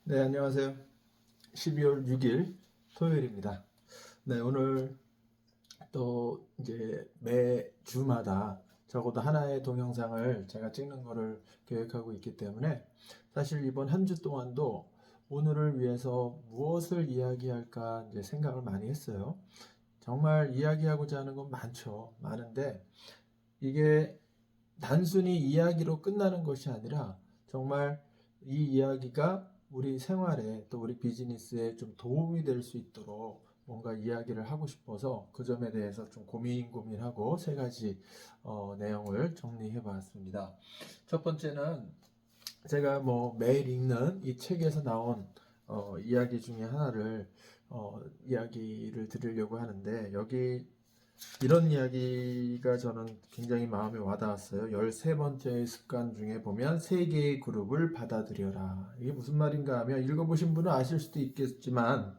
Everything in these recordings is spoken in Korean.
네, 안녕하세요. 12월 6일 토요일입니다. 네, 오늘 또 이제 매주마다 적어도 하나의 동영상을 제가 찍는 거를 계획하고 있기 때문에 사실 이번 한 주 동안도 오늘을 위해서 무엇을 이야기할까 이제 생각을 많이 했어요. 정말 이야기하고자 하는 건 많죠. 많은데 이게 단순히 이야기로 끝나는 것이 아니라 정말 이 이야기가 우리 생활에 또 우리 비즈니스에 좀 도움이 될 수 있도록 뭔가 이야기를 하고 싶어서 그 점에 대해서 좀 고민하고 세 가지 내용을 정리해 봤습니다. 첫 번째는 제가 뭐 매일 읽는 이 책에서 나온 이야기 중에 하나를 이야기를 드리려고 하는데 여기 이런 이야기가 저는 굉장히 마음에 와닿았어요. 13번째 습관 중에 보면 세 개의 그룹을 받아들여라. 이게 무슨 말인가 하면 읽어보신 분은 아실 수도 있겠지만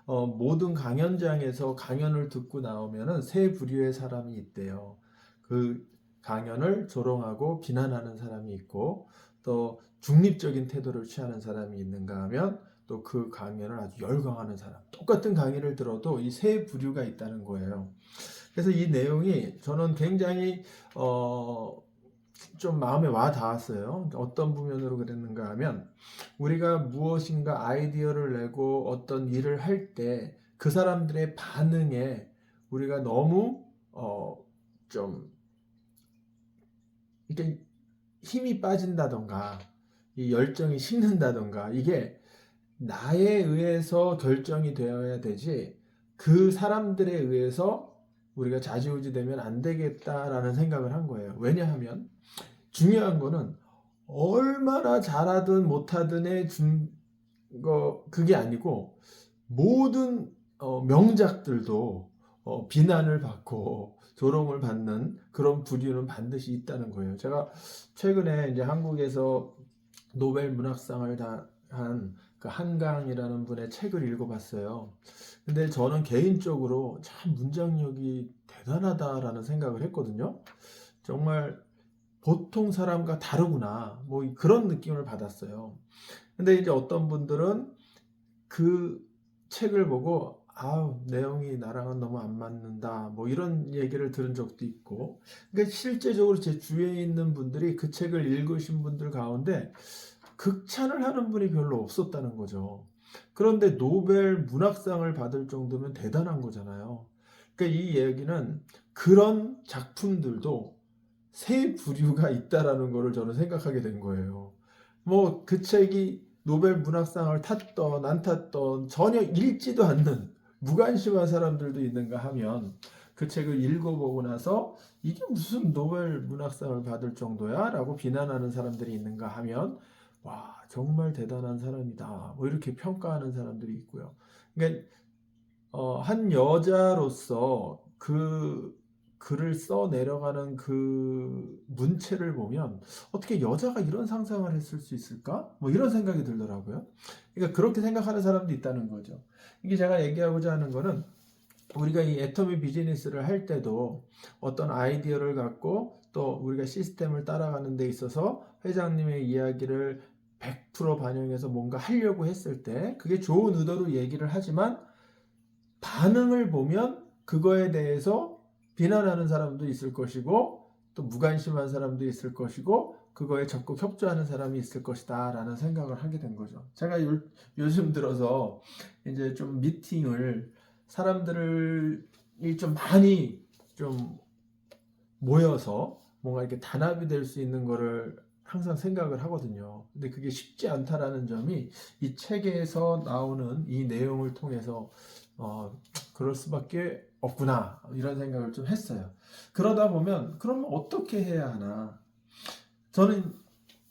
모든 강연장에서 강연을 듣고 나오면은 세 부류의 사람이 있대요. 그 강연을 조롱하고 비난하는 사람이 있고 또 중립적인 태도를 취하는 사람이 있는가 하면 또 그 강연을 아주 열광하는 사람. 똑같은 강의를 들어도 이 세 부류가 있다는 거예요. 그래서 이 내용이 저는 굉장히 좀 마음에 와 닿았어요. 어떤 부면으로 그랬는가 하면 우리가 무엇인가 아이디어를 내고 어떤 일을 할 때 그 사람들의 반응에 우리가 너무 좀 이렇게 힘이 빠진다던가 이 열정이 식는다던가 이게 나에 의해서 결정이 되어야 되지 그 사람들에 의해서 우리가 좌지우지 되면 안 되겠다라는 생각을 한 거예요. 왜냐하면 중요한 거는 얼마나 잘하든 못하든의 그게 아니고 모든 명작들도 비난을 받고 조롱을 받는 그런 부류는 반드시 있다는 거예요. 제가 최근에 이제 한국에서 노벨 문학상을 다한 그 한강이라는 분의 책을 읽어봤어요. 근데 저는 개인적으로 참 문장력이 대단하다라는 생각을 했거든요. 정말 보통 사람과 다르구나. 뭐 그런 느낌을 받았어요. 근데 이제 어떤 분들은 그 책을 보고 아우 내용이 나랑은 너무 안 맞는다 뭐 이런 얘기를 들은 적도 있고 그러니까 실제적으로 제 주위에 있는 분들이 그 책을 읽으신 분들 가운데 극찬을 하는 분이 별로 없었다는 거죠. 그런데 노벨 문학상을 받을 정도면 대단한 거잖아요. 그러니까 이 얘기는 그런 작품들도 세 부류가 있다라는 거를 저는 생각하게 된 거예요. 뭐 그 책이 노벨 문학상을 탔던 안 탔던 전혀 읽지도 않는 무관심한 사람들도 있는가 하면 그 책을 읽어보고 나서 이게 무슨 노벨 문학상을 받을 정도야? 라고 비난하는 사람들이 있는가 하면 와 정말 대단한 사람이다 뭐 이렇게 평가하는 사람들이 있고요. 그러니까 한 여자로서 그 글을 써 내려가는 그 문체를 보면 어떻게 여자가 이런 상상을 했을 수 있을까? 뭐 이런 생각이 들더라고요. 그러니까 그렇게 생각하는 사람도 있다는 거죠. 이게 제가 얘기하고자 하는 거는 우리가 이 애터미 비즈니스를 할 때도 어떤 아이디어를 갖고 또 우리가 시스템을 따라가는 데 있어서 회장님의 이야기를 100% 반영해서 뭔가 하려고 했을 때 그게 좋은 의도로 얘기를 하지만 반응을 보면 그거에 대해서 비난하는 사람도 있을 것이고 또 무관심한 사람도 있을 것이고 그거에 적극 협조하는 사람이 있을 것이다 라는 생각을 하게 된 거죠. 제가 요즘 들어서 이제 좀 미팅을 사람들이 좀 많이 좀 모여서 뭔가 이렇게 단합이 될 수 있는 거를 항상 생각을 하거든요. 근데 그게 쉽지 않다라는 점이 이 책에서 나오는 이 내용을 통해서 그럴 수밖에 없구나 이런 생각을 좀 했어요. 그러다 보면 그럼 어떻게 해야 하나? 저는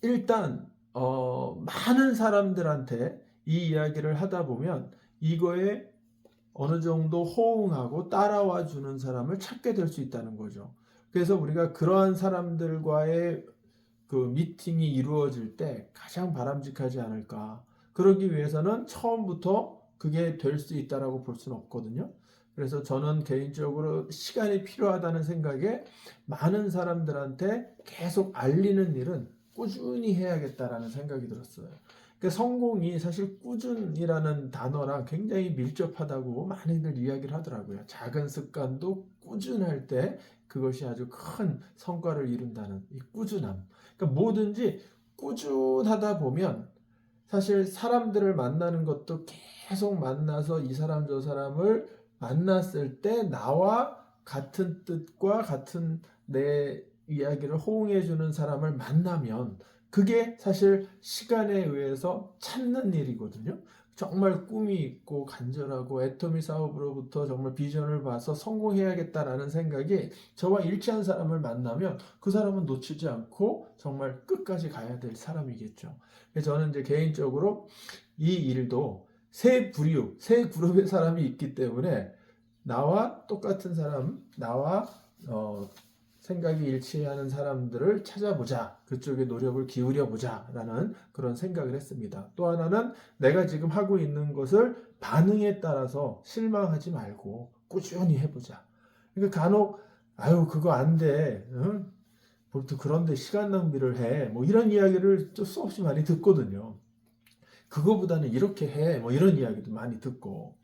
일단 많은 사람들한테 이 이야기를 하다 보면 이거에 어느 정도 호응하고 따라와 주는 사람을 찾게 될 수 있다는 거죠. 그래서 우리가 그러한 사람들과의 그 미팅이 이루어질 때 가장 바람직하지 않을까. 그러기 위해서는 처음부터 그게 될 수 있다라고 볼 수는 없거든요. 그래서 저는 개인적으로 시간이 필요하다는 생각에 많은 사람들한테 계속 알리는 일은 꾸준히 해야겠다라는 생각이 들었어요. 그러니까 성공이 사실 꾸준이라는 단어랑 굉장히 밀접하다고 많이들 이야기를 하더라고요. 작은 습관도 꾸준할 때 그것이 아주 큰 성과를 이룬다는 이 꾸준함. 그러니까 뭐든지 꾸준하다 보면 사실 사람들을 만나는 것도 계속 만나서 이 사람 저 사람을 만났을 때 나와 같은 뜻과 같은 내 이야기를 호응해 주는 사람을 만나면 그게 사실 시간에 의해서 찾는 일이거든요. 정말 꿈이 있고 간절하고 애터미 사업으로부터 정말 비전을 봐서 성공해야겠다라는 생각이 저와 일치한 사람을 만나면 그 사람은 놓치지 않고 정말 끝까지 가야 될 사람이겠죠. 그래서 저는 이제 개인적으로 이 일도 세 부류, 세 그룹의 사람이 있기 때문에 나와 똑같은 사람, 나와 생각이 일치하는 사람들을 찾아보자. 그쪽에 노력을 기울여 보자라는 그런 생각을 했습니다. 또 하나는 내가 지금 하고 있는 것을 반응에 따라서 실망하지 말고 꾸준히 해보자. 그러니까 간혹 아유 그거 안 돼. 응? 뭘또 그런데 시간 낭비를 해. 뭐 이런 이야기를 수없이 많이 듣거든요. 그거보다는 이렇게 해. 뭐 이런 이야기도 많이 듣고.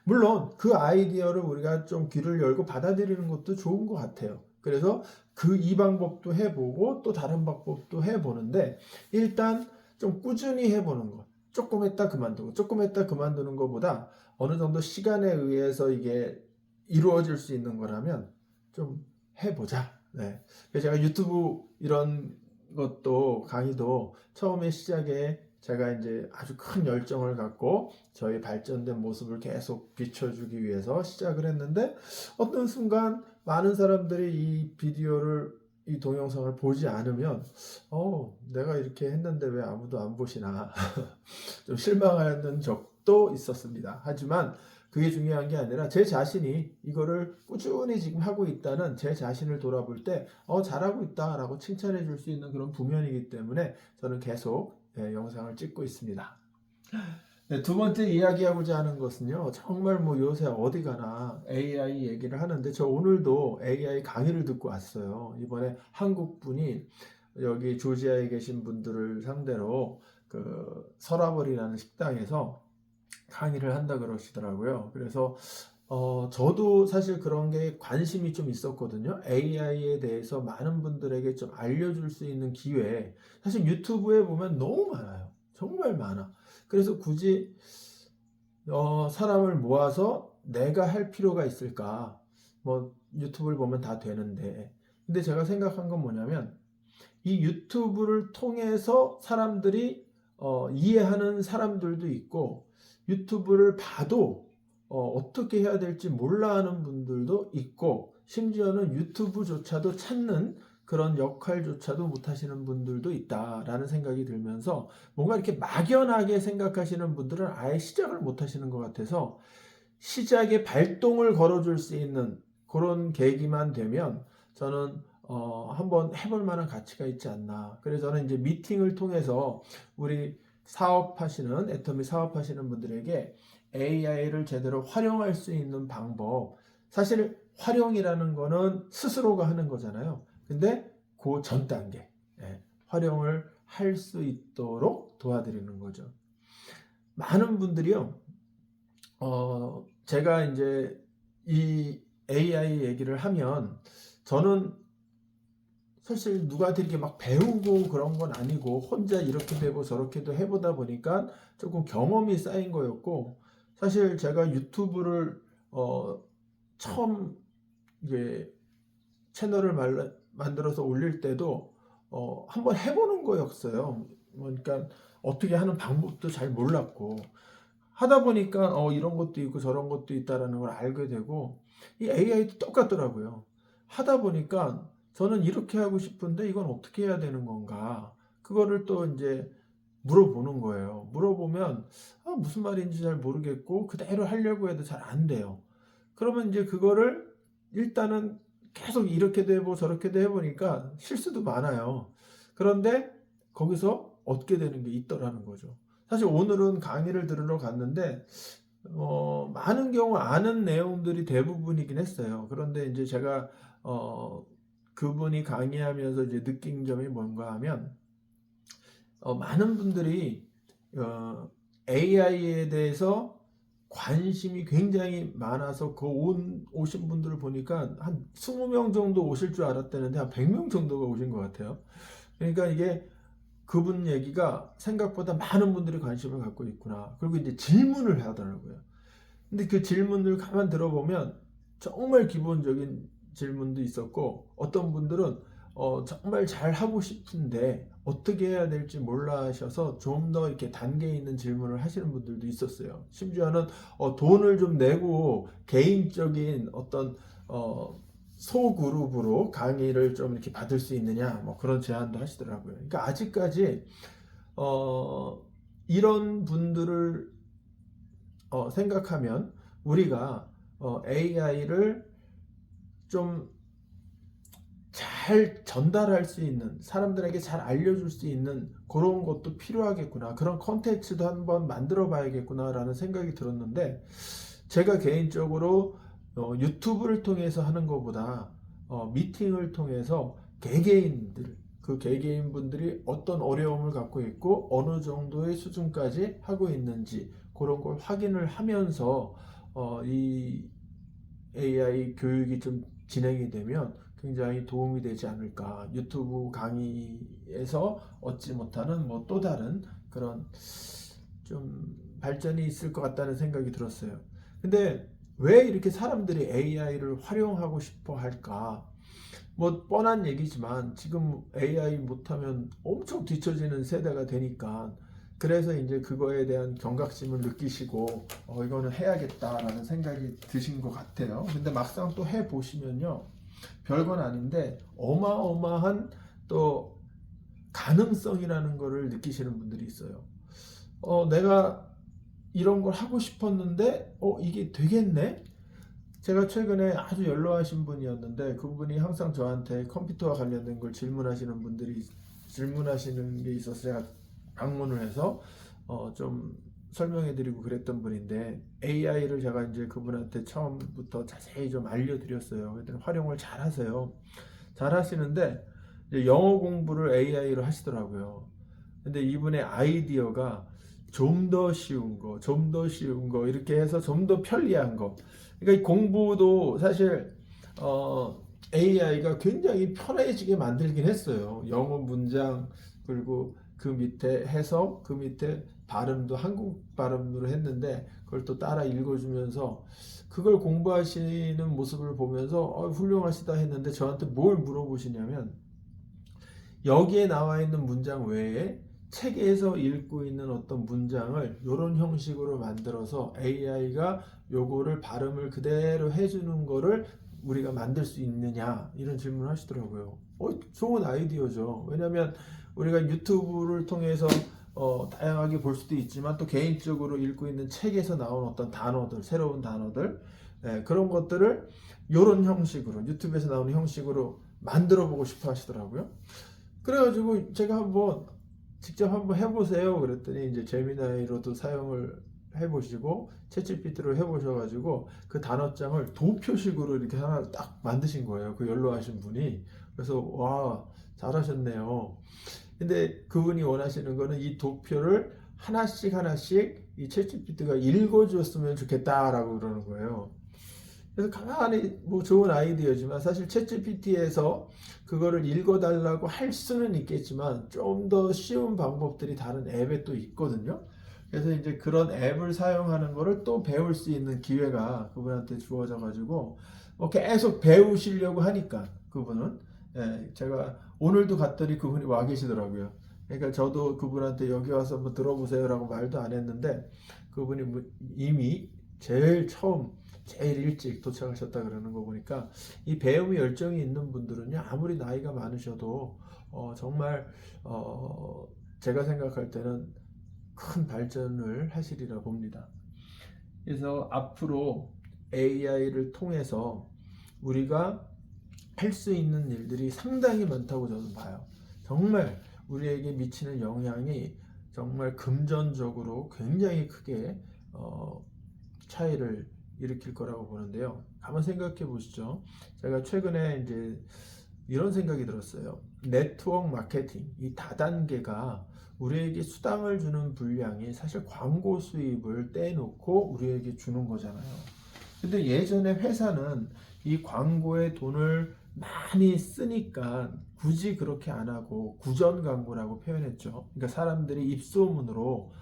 물론 그 아이디어를 우리가 좀 귀를 열고 받아들이는 것도 좋은 것 같아요. 그래서 그 이 방법도 해보고 또 다른 방법도 해보는데 일단 좀 꾸준히 해보는 것. 조금 했다 그만두고 조금 했다 그만두는 것보다 어느 정도 시간에 의해서 이게 이루어질 수 있는 거라면 좀 해보자. 네. 그래서 제가 유튜브 이런 것도 강의도 처음에 시작에 제가 이제 아주 큰 열정을 갖고 저희 발전된 모습을 계속 비춰주기 위해서 시작을 했는데 어떤 순간 많은 사람들이 이 비디오를 이 동영상을 보지 않으면 내가 이렇게 했는데 왜 아무도 안 보시나 좀 실망하는 적도 있었습니다. 하지만 그게 중요한 게 아니라 제 자신이 이거를 꾸준히 지금 하고 있다는 제 자신을 돌아볼 때 잘하고 있다라고 칭찬해 줄 수 있는 그런 부면이기 때문에 저는 계속 영상을 찍고 있습니다. 네, 두 번째 이야기하고자 하는 것은요. 정말 뭐 요새 어디 가나 AI 얘기를 하는데 저 오늘도 AI 강의를 듣고 왔어요. 이번에 한국 분이 여기 조지아에 계신 분들을 상대로 그 서라벌이라는 식당에서 강의를 한다 그러시더라고요. 그래서 저도 사실 그런 게 관심이 좀 있었거든요. AI에 대해서 많은 분들에게 좀 알려줄 수 있는 기회. 사실 유튜브에 보면 너무 많아요. 정말 많아. 그래서 굳이 사람을 모아서 내가 할 필요가 있을까? 뭐 유튜브를 보면 다 되는데. 근데 제가 생각한 건 뭐냐면 이 유튜브를 통해서 사람들이 이해하는 사람들도 있고 유튜브를 봐도 어떻게 해야 될지 몰라 하는 분들도 있고 심지어는 유튜브조차도 찾는 그런 역할조차도 못 하시는 분들도 있다라는 생각이 들면서 뭔가 이렇게 막연하게 생각하시는 분들은 아예 시작을 못 하시는 것 같아서 시작에 발동을 걸어줄 수 있는 그런 계기만 되면 저는 한번 해볼 만한 가치가 있지 않나. 그래서 저는 이제 미팅을 통해서 우리 사업하시는 애터미 사업하시는 분들에게 AI를 제대로 활용할 수 있는 방법. 사실 활용이라는 거는 스스로가 하는 거잖아요. 근데 그 전 단계 활용을 할 수 있도록 도와드리는 거죠. 많은 분들이요. 제가 이제 이 AI 얘기를 하면 저는 사실 누구한테 이렇게 막 배우고 그런 건 아니고 혼자 이렇게도 해보고 저렇게도 해보다 보니까 조금 경험이 쌓인 거였고 사실 제가 유튜브를 처음 이제 채널을 만들어서 올릴 때도 한번 해보는 거였어요. 그러니까 어떻게 하는 방법도 잘 몰랐고 하다 보니까 이런 것도 있고 저런 것도 있다라는 걸 알게 되고 이 AI도 똑같더라고요. 하다 보니까 저는 이렇게 하고 싶은데 이건 어떻게 해야 되는 건가? 그거를 또 이제 물어보는 거예요. 물어보면 무슨 말인지 잘 모르겠고 그대로 하려고 해도 잘 안 돼요. 그러면 이제 그거를 일단은 계속 이렇게도 해보고 저렇게도 해보니까 실수도 많아요. 그런데 거기서 얻게 되는 게 있더라는 거죠. 사실 오늘은 강의를 들으러 갔는데 많은 경우 아는 내용들이 대부분이긴 했어요. 그런데 이제 제가 그분이 강의하면서 이제 느낀 점이 뭔가 하면 많은 분들이 AI에 대해서 관심이 굉장히 많아서 오신 분들을 보니까 한 20명 정도 오실 줄 알았다는데 한 100명 정도가 오신 것 같아요. 그러니까 이게 그분 얘기가 생각보다 많은 분들이 관심을 갖고 있구나. 그리고 이제 질문을 하더라고요. 근데 그 질문을 가만 들어보면 정말 기본적인 질문도 있었고, 어떤 분들은 정말 잘 하고 싶은데 어떻게 해야 될지 몰라 하셔서 좀 더 이렇게 단계 있는 질문을 하시는 분들도 있었어요. 심지어는 돈을 좀 내고 개인적인 어떤 소그룹으로 강의를 좀 이렇게 받을 수 있느냐, 뭐 그런 제안도 하시더라고요. 그러니까 아직까지 이런 분들을 생각하면 우리가 AI를 좀 잘 전달할 수 있는, 사람들에게 잘 알려줄 수 있는 그런 것도 필요하겠구나, 그런 컨텐츠도 한번 만들어 봐야겠구나 라는 생각이 들었는데, 제가 개인적으로 유튜브를 통해서 하는 것보다 미팅을 통해서 개개인들, 그 개개인분들이 어떤 어려움을 갖고 있고 어느 정도의 수준까지 하고 있는지 그런 걸 확인을 하면서 이 AI 교육이 좀 진행이 되면 굉장히 도움이 되지 않을까. 유튜브 강의에서 얻지 못하는 뭐 또 다른 그런 좀 발전이 있을 것 같다는 생각이 들었어요. 근데 왜 이렇게 사람들이 AI를 활용하고 싶어 할까? 뭐 뻔한 얘기지만 지금 AI 못하면 엄청 뒤처지는 세대가 되니까, 그래서 이제 그거에 대한 경각심을 느끼시고 이거는 해야겠다라는 생각이 드신 것 같아요. 근데 막상 또 해보시면요, 별건 아닌데 어마어마한 또 가능성이라는 거를 느끼시는 분들이 있어요. 내가 이런 걸 하고 싶었는데 이게 되겠네? 제가 최근에 아주 연로하신 분이었는데, 그분이 항상 저한테 컴퓨터와 관련된 걸 질문하시는 게 있어서 제가 방문을 해서 좀 설명해 드리고 그랬던 분인데, AI를 제가 이제 그분한테 처음부터 자세히 좀 알려드렸어요. 그랬더니 활용을 잘 하세요. 잘 하시는데 이제 영어 공부를 AI로 하시더라고요. 근데 이분의 아이디어가 좀 더 쉬운 거, 좀 더 쉬운 거, 이렇게 해서 좀 더 편리한 거. 그러니까 이 공부도 사실 AI가 굉장히 편해지게 만들긴 했어요. 영어 문장, 그리고 그 밑에 해석, 그 밑에 발음도 한국 발음으로 했는데 그걸 또 따라 읽어주면서 그걸 공부하시는 모습을 보면서 훌륭하시다 했는데, 저한테 뭘 물어보시냐면 여기에 나와 있는 문장 외에 책에서 읽고 있는 어떤 문장을 이런 형식으로 만들어서 AI가 요거를 발음을 그대로 해주는 거를 우리가 만들 수 있느냐, 이런 질문을 하시더라고요. 좋은 아이디어죠. 왜냐하면 우리가 유튜브를 통해서 다양하게 볼 수도 있지만 또 개인적으로 읽고 있는 책에서 나온 어떤 단어들, 새로운 단어들, 그런 것들을 이런 형식으로, 유튜브에서 나오는 형식으로 만들어 보고 싶어 하시더라고요. 그래가지고 제가 직접 한번 해보세요 그랬더니 이제 제미나이로도 사용을 해보시고 챗GPT로 해보셔가지고 그 단어장을 도표식으로 이렇게 하나 딱 만드신 거예요, 그 연로하신 분이. 그래서 와, 잘하셨네요. 근데 그분이 원하시는 거는 이 도표를 하나씩 하나씩 이 챗GPT가 읽어줬으면 좋겠다라고 그러는 거예요. 그래서 가만히 뭐 좋은 아이디어지만 사실 챗GPT에서 그거를 읽어달라고 할 수는 있겠지만 좀 더 쉬운 방법들이 다른 앱에 또 있거든요. 그래서 이제 그런 앱을 사용하는 거를 또 배울 수 있는 기회가 그분한테 주어져 가지고 계속 배우시려고 하니까 그분은, 제가 오늘도 갔더니 그분이 와 계시더라고요. 그러니까 저도 그분한테 여기 와서 한번 들어보세요라고 말도 안 했는데 그분이 이미 제일 일찍 도착하셨다 그러는 거 보니까 이 배움의 열정이 있는 분들은요, 아무리 나이가 많으셔도 정말 제가 생각할 때는 큰 발전을 하시리라 봅니다. 그래서 앞으로 AI를 통해서 우리가 할 수 있는 일들이 상당히 많다고 저는 봐요. 정말 우리에게 미치는 영향이 정말 금전적으로 굉장히 크게 차이를 일으킬 거라고 보는데요. 한번 생각해 보시죠. 제가 최근에 이제 이런 생각이 들었어요. 네트워크 마케팅, 이 다단계가 우리에게 수당을 주는 분량이 사실 광고 수입을 떼놓고 우리에게 주는 거잖아요. 근데 예전에 회사는 이 광고에 돈을 많이 쓰니까 굳이 그렇게 안 하고 구전 광고라고 표현했죠. 그러니까 사람들이 입소문으로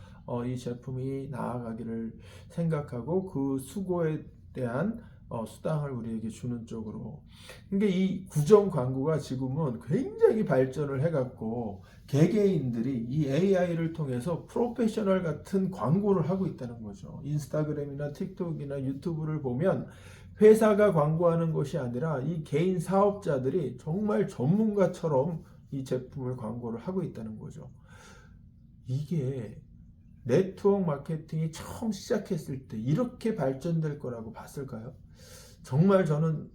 이 제품이 나아가기를 생각하고 그 수고에 대한 수당을 우리에게 주는 쪽으로. 그러니까 이 구전 광고가 지금은 굉장히 발전을 해갖고 개개인들이 이 AI를 통해서 프로페셔널 같은 광고를 하고 있다는 거죠. 인스타그램이나 틱톡이나 유튜브를 보면 회사가 광고하는 것이 아니라 이 개인 사업자들이 정말 전문가처럼 이 제품을 광고를 하고 있다는 거죠. 이게 네트워크 마케팅이 처음 시작했을 때 이렇게 발전될 거라고 봤을까요? 정말 저는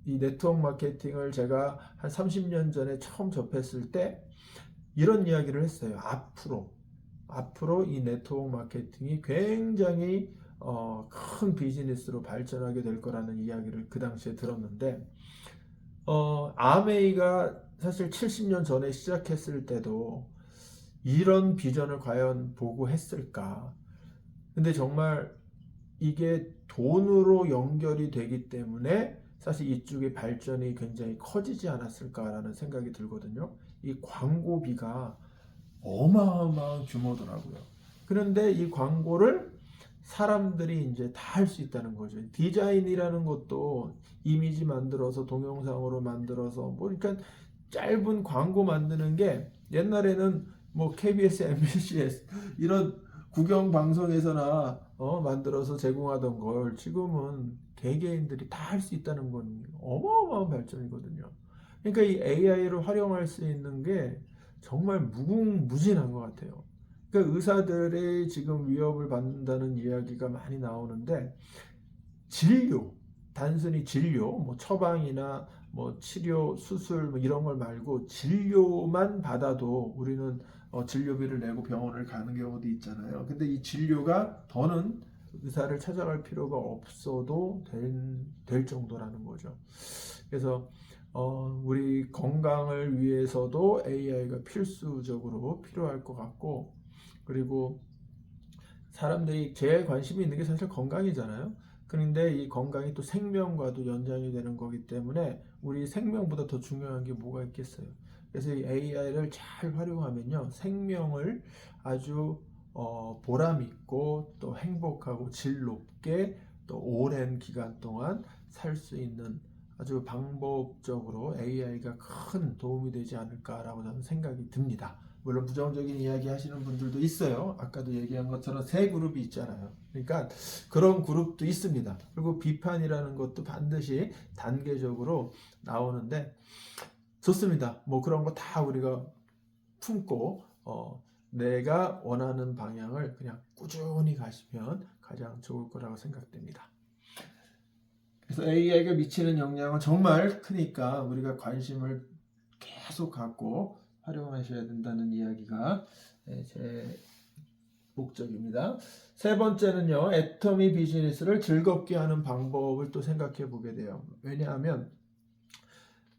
이 네트워크 마케팅을 제가 한 30년 전에 처음 접했을 때 이런 이야기를 했어요. 앞으로 이 네트워크 마케팅이 굉장히 큰 비즈니스로 발전하게 될 거라는 이야기를 그 당시에 들었는데 아메이가 사실 70년 전에 시작했을 때도 이런 비전을 과연 보고 했을까? 근데 정말 이게 돈으로 연결이 되기 때문에 사실 이쪽의 발전이 굉장히 커지지 않았을까라는 생각이 들거든요. 이 광고비가 어마어마한 규모더라고요. 그런데 이 광고를 사람들이 이제 다 할 수 있다는 거죠. 디자인이라는 것도 이미지 만들어서 동영상으로 만들어서 뭐 그러니까 짧은 광고 만드는 게 옛날에는 뭐 KBS, MBC 이런 국영 방송에서나 만들어서 제공하던 걸 지금은 개개인들이 다 할 수 있다는 건 어마어마한 발전이거든요. 그러니까 이 AI를 활용할 수 있는 게 정말 무궁무진한 것 같아요. 그러니까 의사들이 지금 위협을 받는다는 이야기가 많이 나오는데 진료, 단순히 진료, 뭐 처방이나 뭐 치료, 수술 뭐 이런 걸 말고 진료만 받아도 우리는 진료비를 내고 병원을 가는 경우도 있잖아요. 근데 이 진료가 더는 의사를 찾아갈 필요가 없어도 될 정도라는 거죠. 그래서 우리 건강을 위해서도 AI가 필수적으로 필요할 것 같고, 그리고 사람들이 제일 관심이 있는 게 사실 건강이잖아요. 그런데 이 건강이 또 생명과도 연장이 되는 거기 때문에 우리 생명보다 더 중요한 게 뭐가 있겠어요. 그래서 이 AI를 잘 활용하면요, 생명을 아주 보람 있고 또 행복하고 질 높게 또 오랜 기간 동안 살 수 있는 아주 방법적으로 AI가 큰 도움이 되지 않을까라고 저는 생각이 듭니다. 물론 부정적인 이야기 하시는 분들도 있어요. 아까도 얘기한 것처럼 세 그룹이 있잖아요. 그러니까 그런 그룹도 있습니다. 그리고 비판이라는 것도 반드시 단계적으로 나오는데 좋습니다. 뭐 그런 거 다 우리가 품고 내가 원하는 방향을 그냥 꾸준히 가시면 가장 좋을 거라고 생각됩니다. 그래서 AI가 미치는 영향은 정말 크니까 우리가 관심을 계속 갖고 활용하셔야 된다는 이야기가 제 목적입니다. 세 번째는요, 애터미 비즈니스를 즐겁게 하는 방법을 또 생각해 보게 돼요. 왜냐하면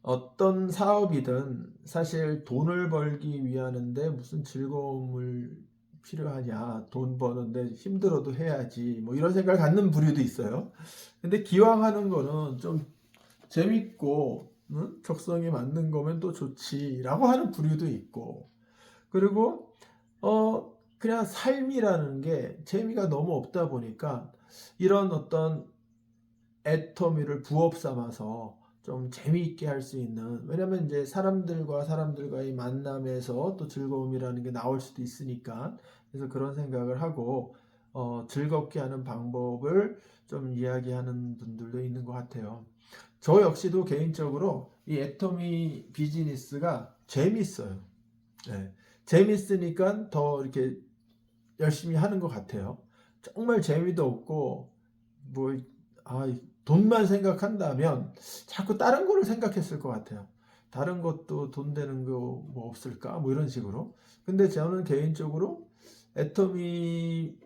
어떤 사업이든 사실 돈을 벌기 위하는데 무슨 즐거움을 필요하냐, 돈 버는데 힘들어도 해야지, 뭐 이런 생각을 갖는 부류도 있어요. 근데 기왕 하는 거는 좀 재밌고 적성에 맞는 거면 또 좋지라고 하는 부류도 있고, 그리고 그냥 삶이라는 게 재미가 너무 없다 보니까 이런 어떤 애터미를 부업 삼아서 좀 재미있게 할 수 있는, 왜냐면 이제 사람들과의 만남에서 또 즐거움이라는 게 나올 수도 있으니까, 그래서 그런 생각을 하고 즐겁게 하는 방법을 좀 이야기하는 분들도 있는 것 같아요. 저 역시도 개인적으로 이 애터미 비즈니스가 재밌어요. 네. 재밌으니까 더 이렇게 열심히 하는 것 같아요. 정말 재미도 없고 뭐 돈만 생각한다면 자꾸 다른 거를 생각했을 것 같아요. 다른 것도 돈 되는 거 뭐 없을까? 뭐 이런 식으로. 근데 저는 개인적으로 애터미의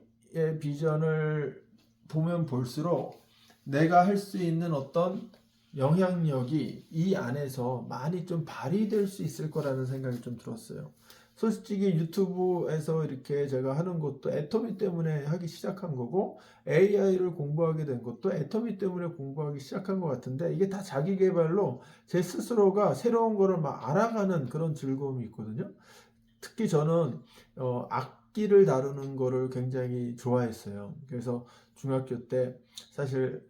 비전을 보면 볼수록 내가 할 수 있는 어떤 영향력이 이 안에서 많이 좀 발휘될 수 있을 거라는 생각이 좀 들었어요. 솔직히 유튜브에서 이렇게 제가 하는 것도 애터미 때문에 하기 시작한 거고, AI를 공부하게 된 것도 애터미 때문에 공부하기 시작한 것 같은데, 이게 다 자기 개발로 제 스스로가 새로운 거를 막 알아가는 그런 즐거움이 있거든요. 특히 저는 악기를 다루는 거를 굉장히 좋아했어요. 그래서 중학교 때 사실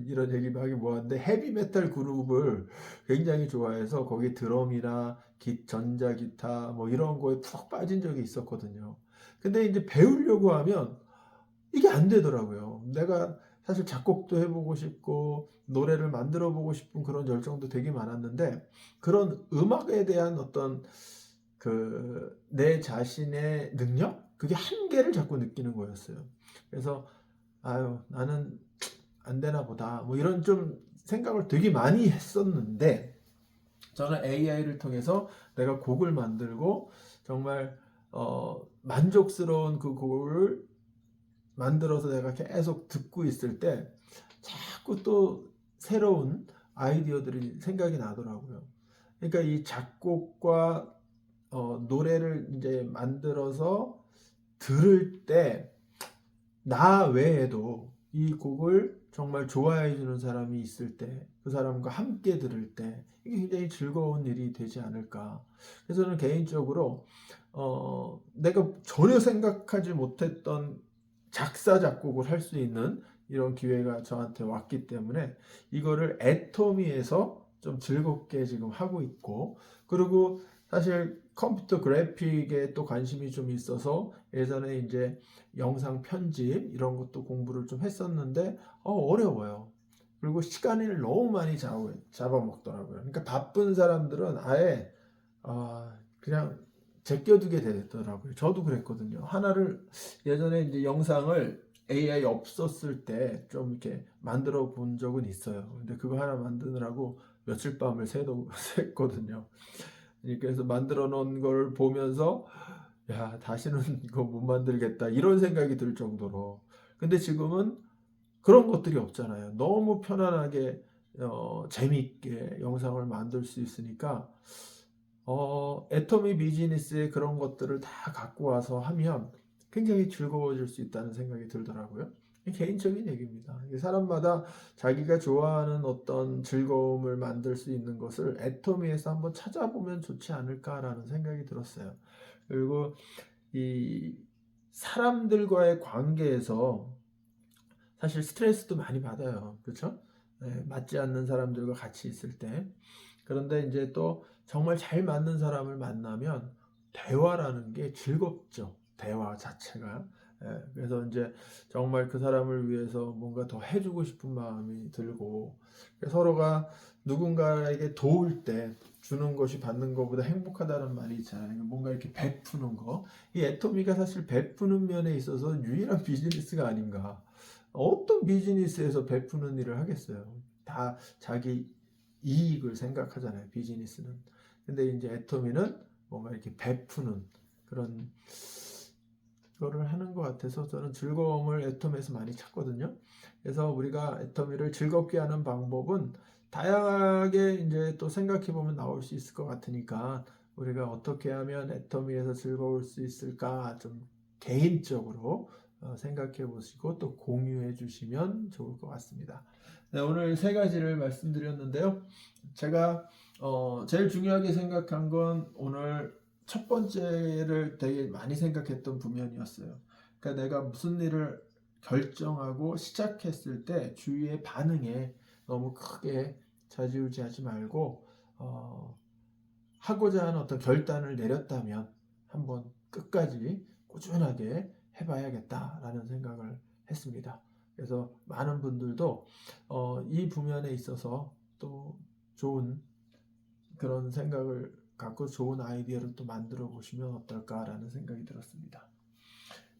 이런 얘기 하기 뭐한데 헤비메탈 그룹을 굉장히 좋아해서 거기 드럼이나 전자기타 뭐 이런 거에 푹 빠진 적이 있었거든요. 근데 이제 배우려고 하면 이게 안 되더라고요. 내가 사실 작곡도 해보고 싶고 노래를 만들어 보고 싶은 그런 열정도 되게 많았는데, 그런 음악에 대한 어떤 내 자신의 능력? 그게 한계를 자꾸 느끼는 거였어요. 그래서 아유, 나는 안 되나 보다, 뭐 이런 좀 생각을 되게 많이 했었는데, 저는 AI를 통해서 내가 곡을 만들고 정말 만족스러운 그 곡을 만들어서 내가 계속 듣고 있을 때 자꾸 또 새로운 아이디어들이 생각이 나더라고요. 그러니까 이 작곡과 노래를 이제 만들어서 들을 때 나 외에도 이 곡을 정말 좋아해 주는 사람이 있을 때, 그 사람과 함께 들을 때 이게 굉장히 즐거운 일이 되지 않을까. 그래서 저는 개인적으로 내가 전혀 생각하지 못했던 작사 작곡을 할 수 있는 이런 기회가 저한테 왔기 때문에 이거를 애토미에서 좀 즐겁게 지금 하고 있고, 그리고 사실 컴퓨터 그래픽에 또 관심이 좀 있어서 예전에 이제 영상 편집 이런 것도 공부를 좀 했었는데 어려워요. 그리고 시간을 너무 많이 잡아먹더라고요. 그러니까 바쁜 사람들은 아예 그냥 제껴두게 되더라고요. 저도 그랬거든요. 하나를 예전에 이제 영상을 AI 없었을 때 좀 이렇게 만들어 본 적은 있어요. 근데 그거 하나 만드느라고 며칠 밤을 샜거든요. 그래서 만들어 놓은 걸 보면서 야, 다시는 이거 못 만들겠다 이런 생각이 들 정도로. 근데 지금은 그런 것들이 없잖아요. 너무 편안하게 재미있게 영상을 만들 수 있으니까 애터미 비즈니스의 그런 것들을 다 갖고 와서 하면 굉장히 즐거워질 수 있다는 생각이 들더라고요. 개인적인 얘기입니다. 사람마다 자기가 좋아하는 어떤 즐거움을 만들 수 있는 것을 애터미에서 한번 찾아보면 좋지 않을까라는 생각이 들었어요. 그리고 이 사람들과의 관계에서 사실 스트레스도 많이 받아요. 그렇죠? 네, 맞지 않는 사람들과 같이 있을 때. 그런데 이제 또 정말 잘 맞는 사람을 만나면 대화라는 게 즐겁죠. 대화 자체가. 그래서 이제 정말 그 사람을 위해서 뭔가 더 해주고 싶은 마음이 들고, 서로가 누군가에게 도울 때 주는 것이 받는 것보다 행복하다는 말이 있잖아요. 뭔가 이렇게 베푸는 거. 이 애토미가 사실 베푸는 면에 있어서 유일한 비즈니스가 아닌가. 어떤 비즈니스에서 베푸는 일을 하겠어요. 다 자기 이익을 생각하잖아요, 비즈니스는. 근데 이제 애터미는 뭔가 이렇게 베푸는 그런 거를 하는 것 같아서 저는 즐거움을 애터미에서 많이 찾거든요. 그래서 우리가 애터미를 즐겁게 하는 방법은 다양하게 이제 또 생각해 보면 나올 수 있을 것 같으니까, 우리가 어떻게 하면 애터미에서 즐거울 수 있을까 좀 개인적으로 생각해 보시고 또 공유해 주시면 좋을 것 같습니다. 네, 오늘 세 가지를 말씀드렸는데요. 제가 제일 중요하게 생각한 건 오늘 첫 번째를 되게 많이 생각했던 부면이었어요. 그러니까 내가 무슨 일을 결정하고 시작했을 때 주위의 반응에 너무 크게 좌지우지하지 말고 하고자 하는 어떤 결단을 내렸다면 한번 끝까지 꾸준하게 해봐야겠다라는 생각을 했습니다. 그래서 많은 분들도 이 부면에 있어서 또 좋은 그런 생각을 갖고 좋은 아이디어를 또 만들어 보시면 어떨까라는 생각이 들었습니다.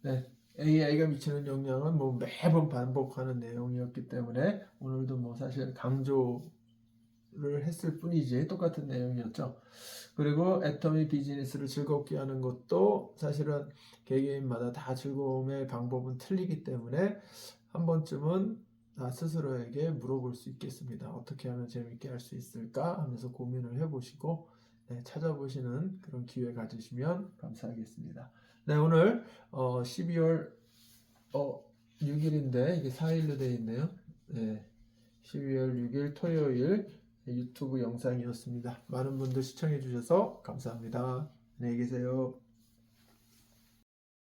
네, AI가 미치는 영향은 뭐 매번 반복하는 내용이었기 때문에 오늘도 뭐 사실 강조를 했을 뿐이지 똑같은 내용이었죠. 그리고 애터미 비즈니스를 즐겁게 하는 것도 사실은 개개인마다 다 즐거움의 방법은 틀리기 때문에 한 번쯤은 나 스스로에게 물어볼 수 있겠습니다. 어떻게 하면 재밌게 할 수 있을까 하면서 고민을 해보시고 네, 찾아보시는 그런 기회 가지시면 감사하겠습니다. 네, 오늘 12월 6일인데 이게 4일로 되어 있네요. 네, 12월 6일 토요일 유튜브 영상이었습니다. 많은 분들 시청해 주셔서 감사합니다. 안녕히 계세요.